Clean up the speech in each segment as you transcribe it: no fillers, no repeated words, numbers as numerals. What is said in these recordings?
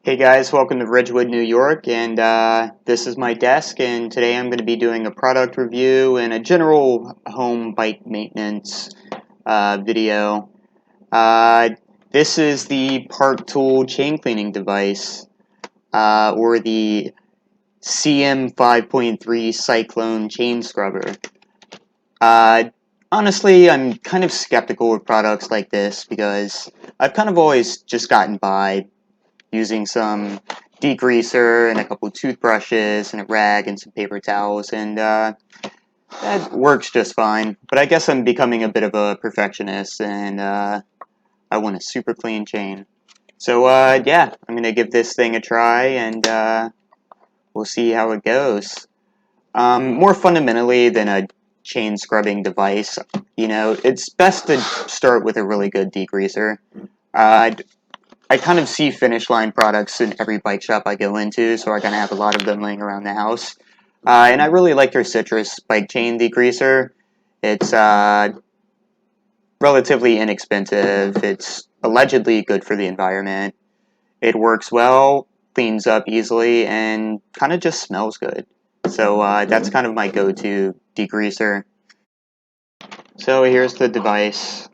Hey guys, welcome to Ridgewood, New York, and this is my desk, and today I'm going to be doing a product review and a general home bike maintenance video. Uh, this is the Park Tool chain cleaning device, or the CM 5.3 Cyclone chain scrubber. Uh, Honestly, I'm kind of skeptical of products like this because I've kind of always just gotten by using some degreaser and a couple toothbrushes and a rag and some paper towels, and that works just fine. But I guess I'm becoming a bit of a perfectionist, and I want a super clean chain. So yeah, I'm gonna give this thing a try, and we'll see how it goes. More fundamentally than a chain scrubbing device, it's best to start with a really good degreaser. Uh, I kind of see finish line products in every bike shop I go into, so I kind of have a lot of them laying around the house. And I really like their citrus bike chain degreaser. It's relatively inexpensive. It's allegedly good for the environment. It works well, cleans up easily, and kind of just smells good. So that's kind of my go-to degreaser. So here's the device.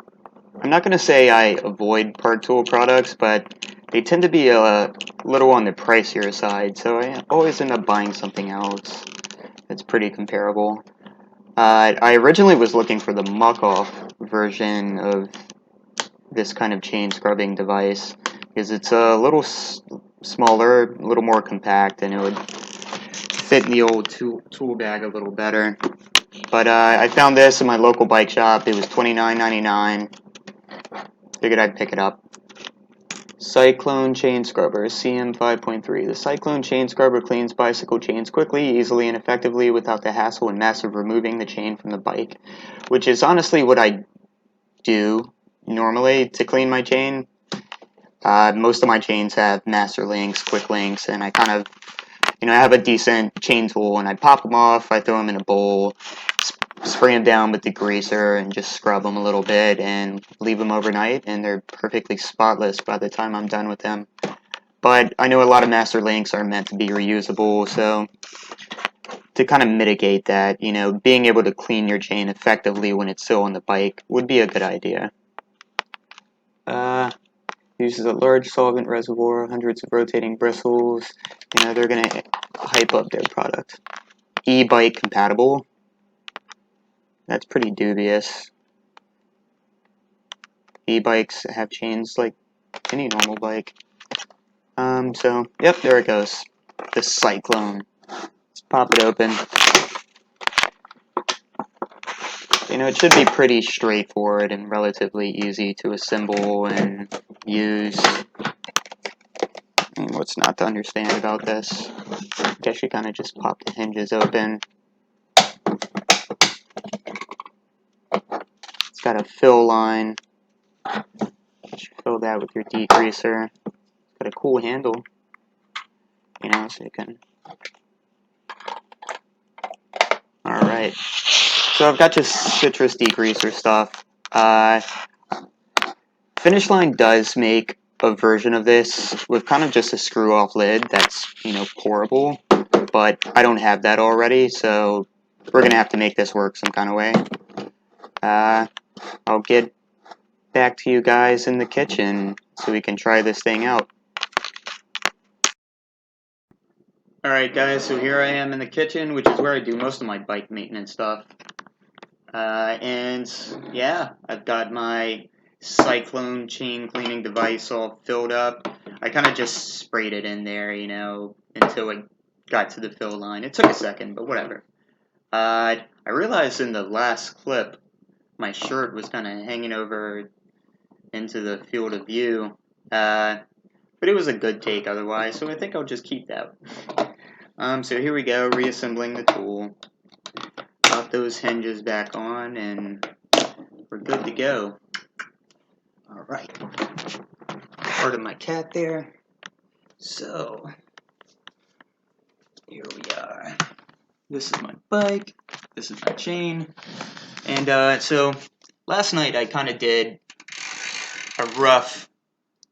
I'm not going to say I avoid Park Tool products, but they tend to be a little on the pricier side, so I always end up buying something else that's pretty comparable. I originally was looking for the muc-off version of this kind of chain scrubbing device because it's a little smaller, a little more compact, and it would fit in the old tool bag a little better. But I found this in my local bike shop. It was $29.99. Figured I'd pick it up. Cyclone Chain Scrubber, CM 5.3. The Cyclone Chain Scrubber cleans bicycle chains quickly, easily, and effectively without the hassle and mess of removing the chain from the bike, which is honestly what I do normally to clean my chain. Most of my chains have master links, quick links, and I kind of, I have a decent chain tool, and I pop them off, I throw them in a bowl, spray them down with degreaser, and just scrub them a little bit and leave them overnight, and they're perfectly spotless by the time I'm done with them. But I know a lot of master links are meant to be reusable, so to kind of mitigate that, being able to clean your chain effectively when it's still on the bike would be a good idea. Uses a large solvent reservoir, hundreds of rotating bristles. They're going to hype up their product. E-bike compatible. That's pretty dubious. E-bikes have chains like any normal bike. So, yep, there it goes. The Cyclone. Let's pop it open. It should be pretty straightforward and relatively easy to assemble and use. What's not to understand about this? I guess you kind of just pop the hinges open. It's got a fill line. You fill that with your degreaser. It's got a cool handle, so you can. Alright. So I've got just citrus degreaser stuff. Finish Line does make a version of this with kind of just a screw-off lid that's, pourable, but I don't have that already, so we're going to have to make this work some kind of way. I'll get back to you guys in the kitchen so we can try this thing out. Alright guys, so here I am in the kitchen, which is where I do most of my bike maintenance stuff. And yeah, I've got my Cyclone chain cleaning device all filled up. I kind of just sprayed it in there, until it got to the fill line. It took a second, but whatever. I realized in the last clip, my shirt was kind of hanging over into the field of view. But it was a good take otherwise, so I think I'll just keep that. So here we go, reassembling the tool. Pop those hinges back on, and we're good to go. Alright. Part of my cat there. So, here we are. This is my bike. This is my chain. And so, last night I kind of did a rough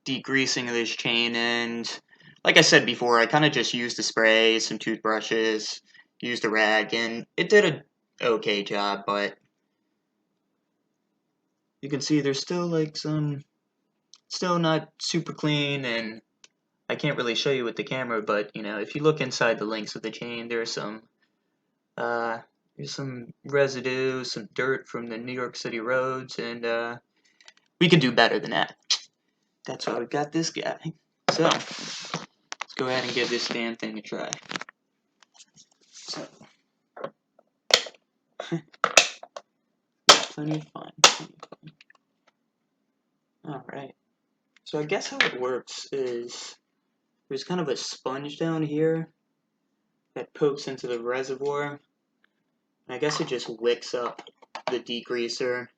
degreasing of this chain, and like I said before, I kind of just used the spray, some toothbrushes, used a rag, and it did a okay job, but you can see there's still like still not super clean, and I can't really show you with the camera, but you know, if you look inside the links of the chain, there's some residue, some dirt from the New York City roads, and we could do better than that. That's why we got this guy. So let's go ahead and give this damn thing a try. So plenty of fun. Alright. So I guess how it works is there's kind of a sponge down here that pokes into the reservoir. And I guess it just wicks up the degreaser.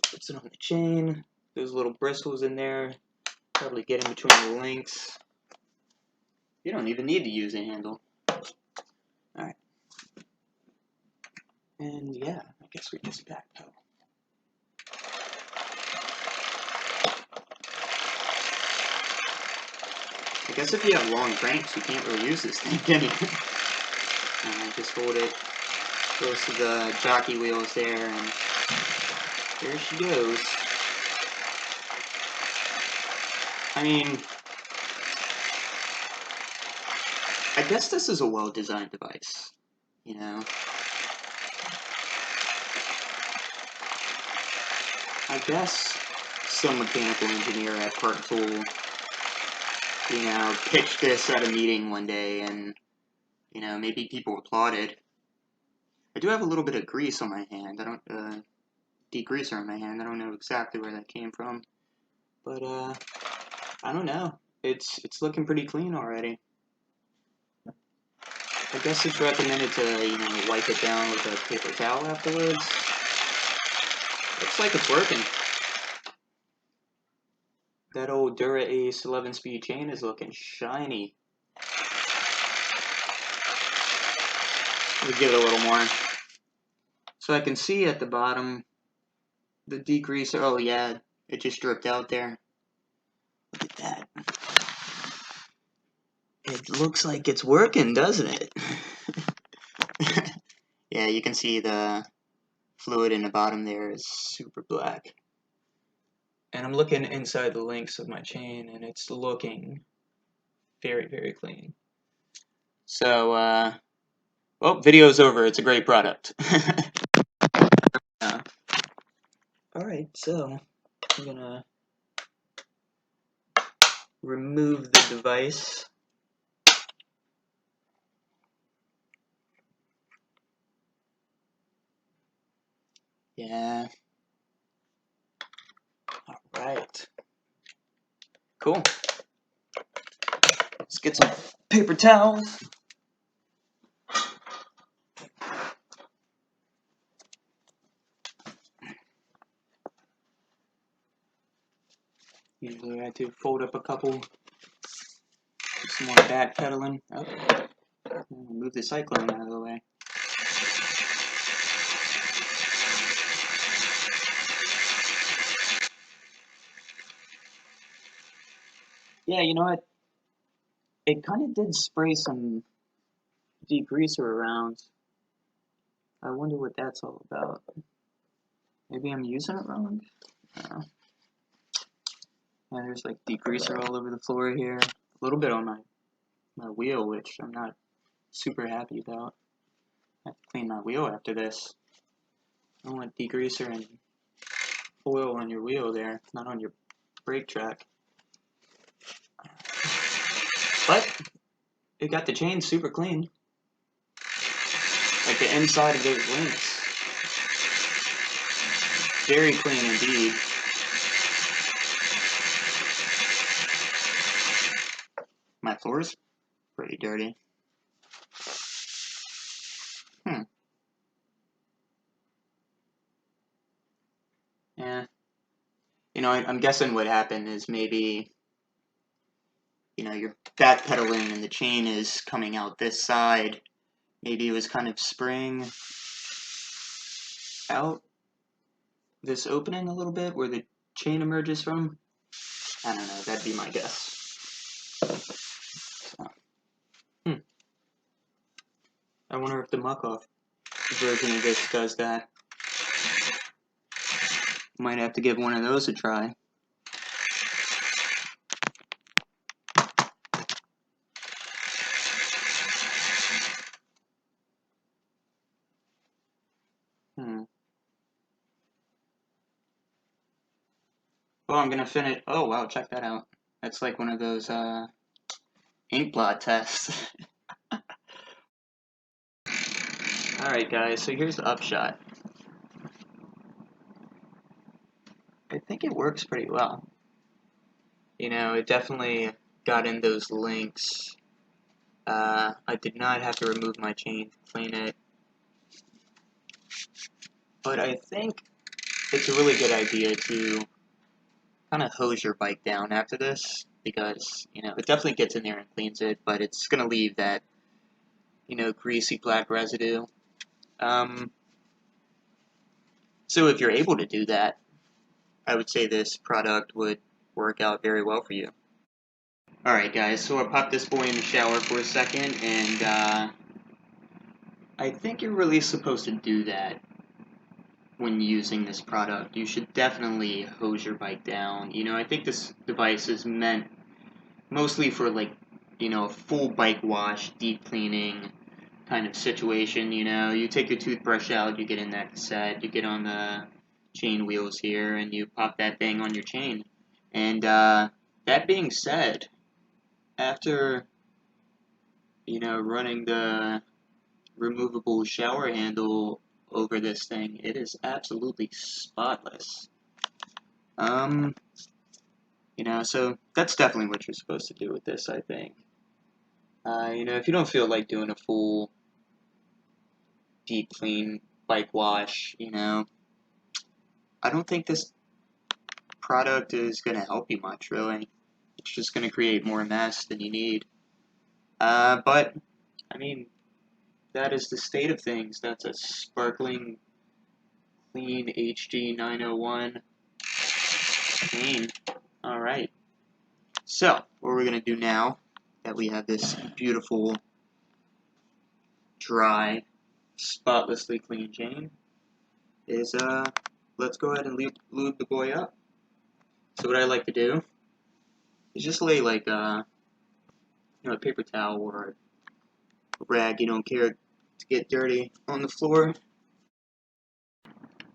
Puts it on the chain. Those little bristles in there probably get in between the links. You don't even need to use a handle. Alright. And yeah, I guess we just backpedal. I guess if you have long cranks, you can't really use this thing, can you? Just hold it close to the jockey wheels there, and there she goes. I mean, I guess this is a well-designed device, you know. I guess some mechanical engineer at Part Tool, you know, pitched this at a meeting one day, and, you know, maybe people applauded. I do have a little bit of grease on my hand. I don't, degreaser on my hand. I don't know exactly where that came from, but, I don't know. It's looking pretty clean already. I guess it's recommended to, you know, wipe it down with a paper towel afterwards. Looks like it's working. That old Dura Ace 11-speed chain is looking shiny. Let me give it a little more. So I can see at the bottom the degreaser. Oh yeah, it just dripped out there. Look at that. It looks like it's working, doesn't it? Yeah, you can see the fluid in the bottom there is super black. And I'm looking inside the links of my chain, and it's looking very, very clean. So, well, video's over. It's a great product. Alright, so I'm gonna remove the device. Yeah. Alright. Cool. Let's get some paper towels. Usually I have to fold up a couple. Do some more backpedaling. Oh. Move the Cyclone out of the way. Yeah, you know what? It kind of did spray some degreaser around. I wonder what that's all about. Maybe I'm using it wrong? Yeah, there's like degreaser all over the floor here. A little bit on my wheel, which I'm not super happy about. I have to clean my wheel after this. I don't want degreaser and oil on your wheel there, not on your brake track. But it got the chain super clean. Like the inside of those links. Very clean indeed. My floor's pretty dirty. Yeah. You know, I'm guessing what happened is maybe, you know, you're backpedaling and the chain is coming out this side. Maybe it was kind of spraying out this opening a little bit where the chain emerges from. I don't know, that'd be my guess. So, I wonder if the muc-off version of this does that. Might have to give one of those a try. Oh, I'm gonna finish. Oh, wow, check that out. That's like one of those ink blot tests. Alright, guys, so here's the Upshot. I think it works pretty well. You know, it definitely got in those links. I did not have to remove my chain to clean it. But I think it's a really good idea to kind of hose your bike down after this, because, you know, it definitely gets in there and cleans it, but it's going to leave that, you know, greasy black residue. So if you're able to do that, I would say this product would work out very well for you. Alright guys, so I popped this boy in the shower for a second, and I think you're really supposed to do that when using this product. You should definitely hose your bike down. You know, I think this device is meant mostly for, like, you know, a full bike wash, deep cleaning kind of situation. You know, you take your toothbrush out, you get in that cassette, you get on the chain wheels here, and you pop that thing on your chain. And that being said, after, you know, running the removable shower handle over this thing, it is absolutely spotless. You know, so that's definitely what you're supposed to do with this, I think. You know, if you don't feel like doing a full deep clean bike wash, you know, I don't think this product is going to help you much, really. It's just going to create more mess than you need. But, I mean, that is the state of things. That's a sparkling, clean HG 901 chain. Alright. So, what we're going to do now that we have this beautiful, dry, spotlessly clean chain is, let's go ahead and lube the boy up. So what I like to do is just lay, like, you know, a paper towel or a rag you don't care to get dirty on the floor.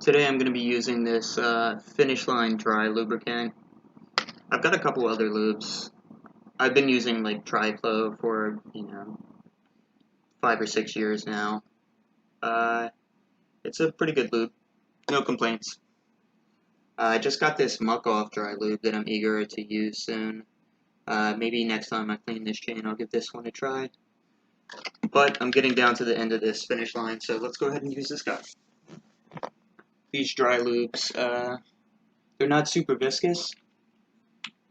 Today I'm going to be using this Finish Line dry lubricant. I've got a couple other lubes. I've been using, like, Triclo for, you know, 5 or 6 years now. It's a pretty good lube. No complaints. I just got this muc-off dry lube that I'm eager to use soon. Maybe next time I clean this chain, I'll give this one a try. But I'm getting down to the end of this Finish Line, so let's go ahead and use this guy. These dry lubes, they're not super viscous,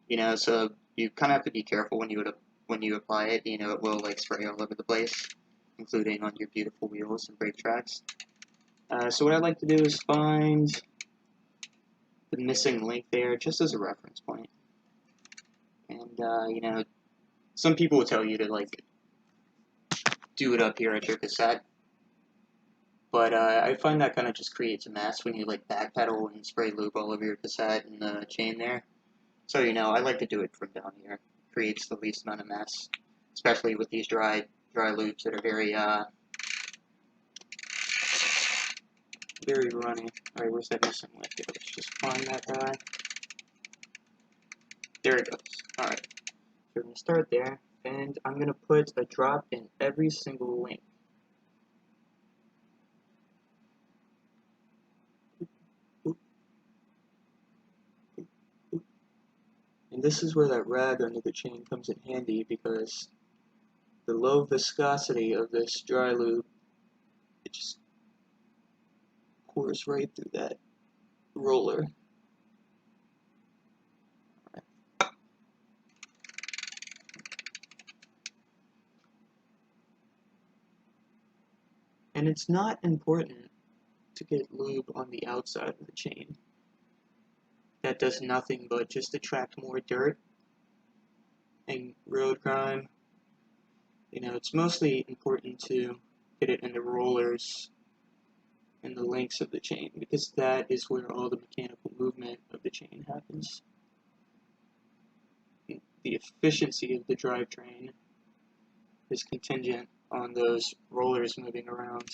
you know, so you kind of have to be careful when you apply it. You know, it will, like, spray all over the place, including on your beautiful wheels and brake tracks. So what I like to do is find the missing link there, just as a reference point. And, you know, some people will tell you to, like, do it up here at your cassette. But I find that kind of just creates a mess when you, like, backpedal and spray lube all over your cassette and the chain there. So, you know, I like to do it from down here. It creates the least amount of mess, especially with these dry lubes that are very runny. Alright, where's that missing link? Let's just find that guy. There it goes. Alright, so we're going to start there, and I'm going to put a drop in every single link. And this is where that rag under the chain comes in handy, because the low viscosity of this dry lube, it just pours right through that roller. And it's not important to get lube on the outside of the chain. that does nothing but just attract more dirt and road grime. You know, it's mostly important to get it in the rollers and the links of the chain, because that is where all the mechanical movement of the chain happens. The efficiency of the drivetrain is contingent on those rollers moving around.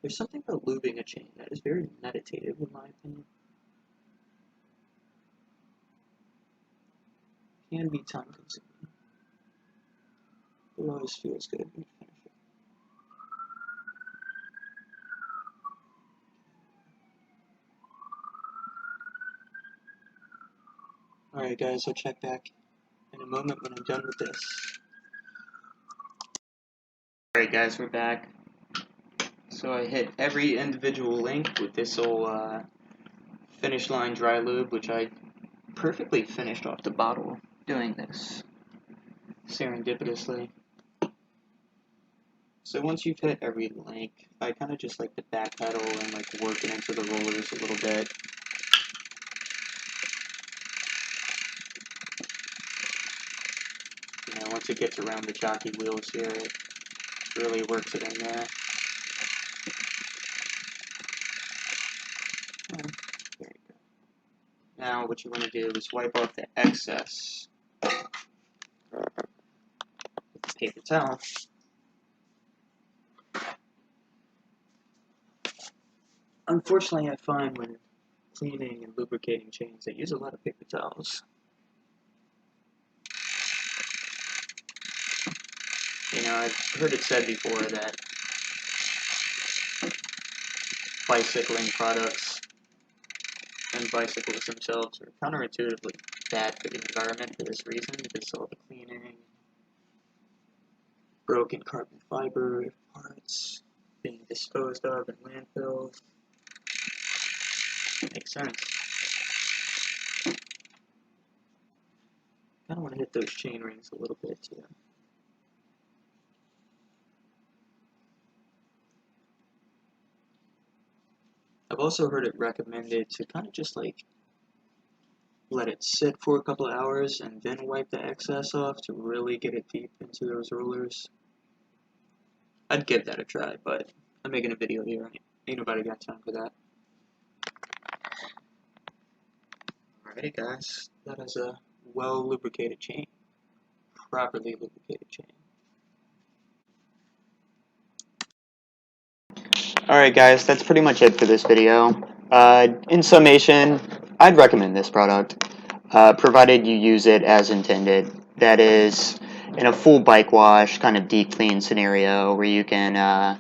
There's something about lubing a chain that is very meditative, in my opinion. It can be time consuming. It always feels good when you finish it. Alright guys, I'll check back in a moment when I'm done with this. Alright guys, we're back. So I hit every individual link with this old finish line dry lube, which I perfectly finished off the bottle doing this serendipitously. So once you've hit every link, I kind of just like to backpedal and like work it into the rollers a little bit. You know, once it gets around the jockey wheels here, it really works it in there. There you go. Now what you want to do is wipe off the excess with the paper towel. Unfortunately, I find when cleaning and lubricating chains, they use a lot of paper towels. You know, I've heard it said before that bicycling products and bicycles themselves are counterintuitively bad for the environment for this reason, because all the cleaning, broken carbon fiber parts being disposed of in landfills. Makes sense. Kind of want to hit those chain rings a little bit too. I've also heard it recommended to kind of just like let it sit for a couple of hours and then wipe the excess off to really get it deep into those rollers. I'd give that a try, but I'm making a video here. Ain't nobody got time for that. Alrighty guys, that is a well lubricated chain. Properly lubricated chain. Alright guys, that's pretty much it for this video. In summation, I'd recommend this product, provided you use it as intended. That is, in a full bike wash, kind of deep clean scenario where you can,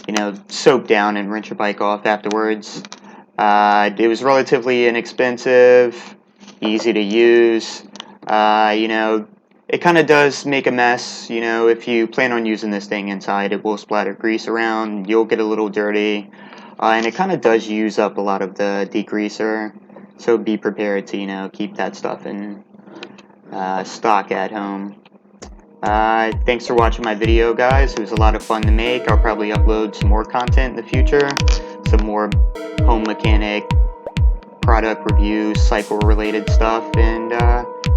you know, soap down and rinse your bike off afterwards. It was relatively inexpensive, easy to use. You know, it kind of does make a mess. You know, if you plan on using this thing inside, it will splatter grease around. You'll get a little dirty, and it kind of does use up a lot of the degreaser. So be prepared to, you know, keep that stuff in stock at home. Thanks for watching my video, guys. It was a lot of fun to make. I'll probably upload some more content in the future, some more home mechanic, product reviews, cycle related stuff, and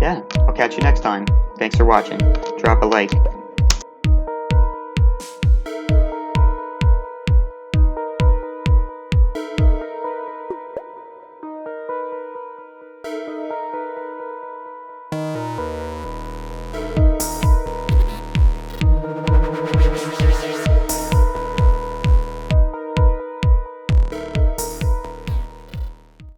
yeah, I'll catch you next time. Thanks for watching. Drop a like.